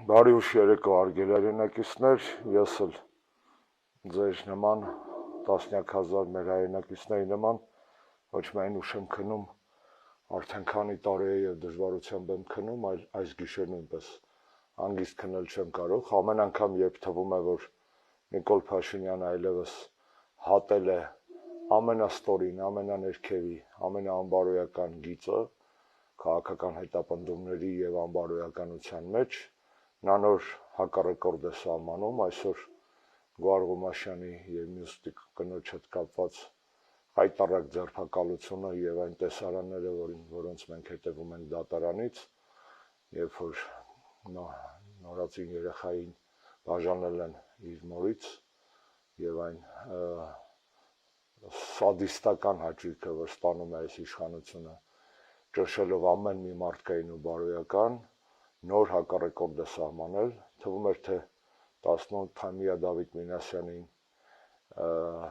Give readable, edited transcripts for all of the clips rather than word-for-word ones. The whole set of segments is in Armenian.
Բարի ուշ երեկո արգել հայրենակիցներ, ես էլ ձեր նման տասնյակ հազար մեր հայրենակիցների նման ոչ միայն ուշ եմ քնում, արդեն քանի տարի է եւ դժվարությամբ եմ քնում, այլ այս գիշեր նույնպես հանգիստ քնել չեմ կարող, ամեն անգամ երբ թվում է, որ Նիկոլ Փաշինյանը այլևս հատել է ամենաստորին, ամենաներքևի, ամենաանբարոյական գիծը քաղաքական հետապնդումների եւ անբարոյականության մեջ, նա նոր հակառեկորդ է սահմանում, այսօր Գոհար Ղումաշյանի եւ մյուս կնոջ հետ կապված հայտարարակ ձերբակալությունը եւ այն տեսարանները, որոնց մենք հետևում ենք դատարանից, երբ որ նորածին երեխային բաժանել են իր մորից եւ այն սադիստական հաճույքը, որ ստանում է այս իշխանությունը, ճնշելով ամեն մի մարդկային ու բարոյական, նոր հակառեկորդ է սահմանել, թվում էր, թե 18-ամյա Դավիթ Մինասյանին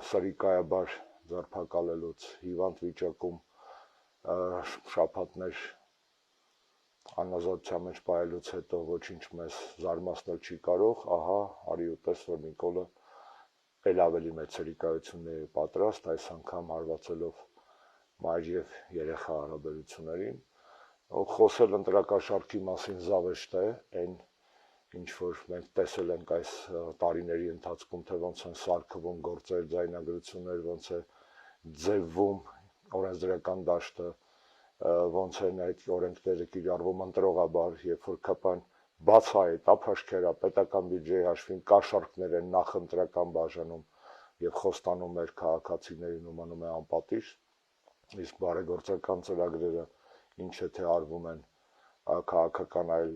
սրիկայաբար ձերբակալելուց, հիվանդ վիճակում շաբաթներ անազատության մեջ պահելուց հետո ոչինչ մեզ զարմացնել չի կարող, ահա արի ու տես, որ Նիկոլը էլ ավելի մեծ սրիկայությունների պատրաստ, այս անգամ հարվածելով մայր եւ երեխա հարաբերություններին, խոսել ընտրակաշառքի մասին զավեշտ է, այն ինչ որ մենք տեսել ենք այս տարիների ընթացքում, թե ոնց են սարքվում գործեր, ձայնագրություններ, ոնց է ձևվում օրենսդրական դաշտը, ոնց են այդ օրենքները կիրառվում ընտրողաբար, երբ որ ԿՊ-ն բացահայտ, ափաշկերա պետական բյուջեի հաշվին կաշառքներ են նախընտրական բաժանում եւ խոստանում մեր քաղաքացիներին ու մնում է անպատիժ, իսկ բարեգործական ծրագրերը ինչ է թե արվում են քաղաքական այլ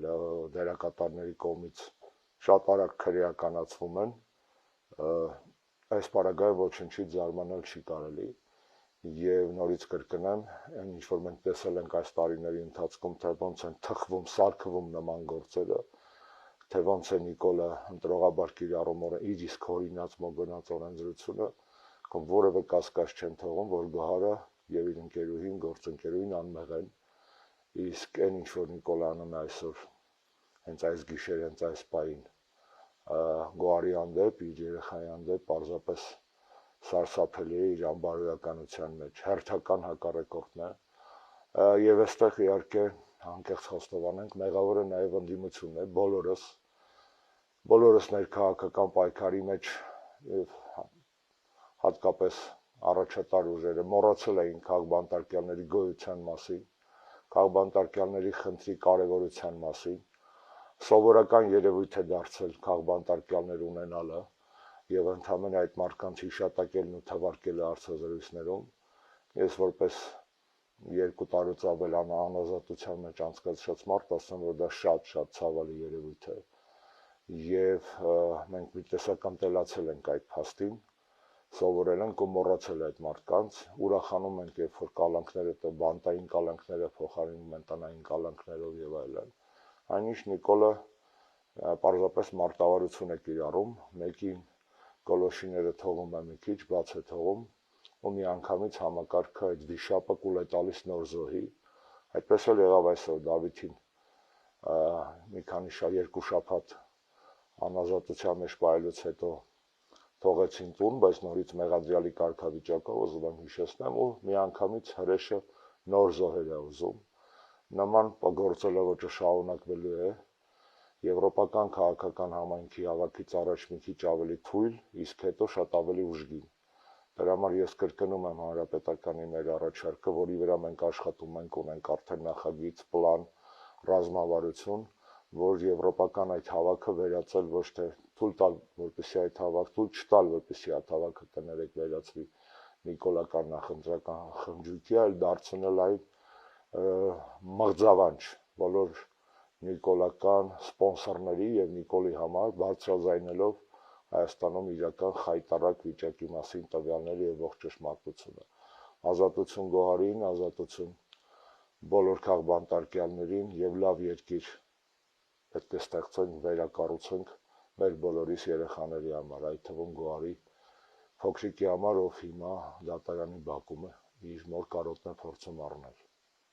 դերակատարների կողմից շատ արագ քրեականացվում են, այս պարագայում ոչինչից զարմանալ չի կարելի եւ նորից կրկնեմ, այն ինչ որ մենք տեսել ենք այս տարիների ընթացքում, թե ոնց են թխվում, սարքվում նման գործերը, թե ոնց է Նիկոլը ընտրողաբար կիրառում իր իսկ հորինած մոգնած օրենսդրությունը, կամ որևէ կասկած չեն թողում, որ Գոհարը եւ իր ընկերուհին, գործընկերուհին անմեղ են, իսկ այն ինչ որ Նիկոլը անում է այսօր, հենց այս գիշեր, հենց այս պահին, Գոհարի հանդեպ, իր երեխայի հանդեպ պարզապես սարսափելի է իր անբարոյականության մեջ, հերթական հակառեկորդն է, եւ այստեղ իհարկե անկեղծ խոստովանենք, մեղավորը նաեւ ընդդիմությունն է, բոլորս մեր քաղաքական պայքարի մեջ եւ հատկապես առաջատար ուժերը մոռացել էին քաղբանտարկյալների գոյության մասին, քաղբանտարկյալների խնդրի կարևորության մասին, սովորական երևույթ է դարձել քաղբանտարկյալներ ունենալը եւ ընդհանրապես այդ մարդկանց հիշատակելն ու թվարկելը հարցազրույցներում, ես որպես 2 տարուց ավել անազատության մեջ անցկացրած մարդ ասեմ, որ դա շատ ցավալի երևույթ է եւ մենք մի տեսական տելացել ենք այդ փաստին, սովորել ենք ու մոռացել այդ մարդկանց, ուրախանում ենք, երբ որ կալանքները, բանտային կալանքները փոխարինում են տնային կալանքներով եւ այլն, այնինչ Նիկոլը պարզապես մարտավարություն է կիրառում, մեկին գոլոշիները թողում է մի քիչ, բաց է թողում, ու միանգամից համակարգը այդ վիշապը կուլ է տալիս նոր զոհի, այդպես էլ եղավ այսօր Դավիթին մի քանի 2 շաբաթ անազատության մեջ պահելուց հետո թողեցին տուն, բայց նորից մեղադրյալի կարգավիճակով ուզում եմ հիշեցնեմ ու միանգամից հրեշը նոր զոհեր է ուզում, նման գործելավոճը շարունակվելու է, եվրոպական քաղաքական համայնքի հավաքից առաջ մի քիչ ավելի թույլ, իսկ հետո շատ ավելի ուժգին։ Դրա համար ես կրկնում եմ հանրապետականի մեր առաջարկը, որի վրա մենք աշխատում ենք, ունենք արդեն նախագիծ, պլան, ռազմավարություն, որ եվրոպական այդ հավաքը վերածել ոչ թե թույլ տալ, որպեսզի այդ հավաքը, թույլ չտալ, որպեսզի այդ հավաքը կներեք վերածվի նիկոլական նախընտրական խնջույքի, այլ դարձնել այն մղձավանջ բոլոր նիկոլական սպոնսորների եւ Նիկոլի համար բարձրաձայնելով Հայաստանում իրական խայտարակ վիճակի մասին տվյալները եւ ողջ ճշմարտությունը։ Ազատություն Գոհարին, ազատություն բոլոր քաղբանտարկյալներին եւ լավ երկիր պետք է ստեղծենք, վերակառուցենք մեր բոլորիս երեխաների համար, այդ թվում Գոհարի փոքրիկի համար, ով հիմա դատարանի բակում է իր մոր կարոտն է փորձում առնել։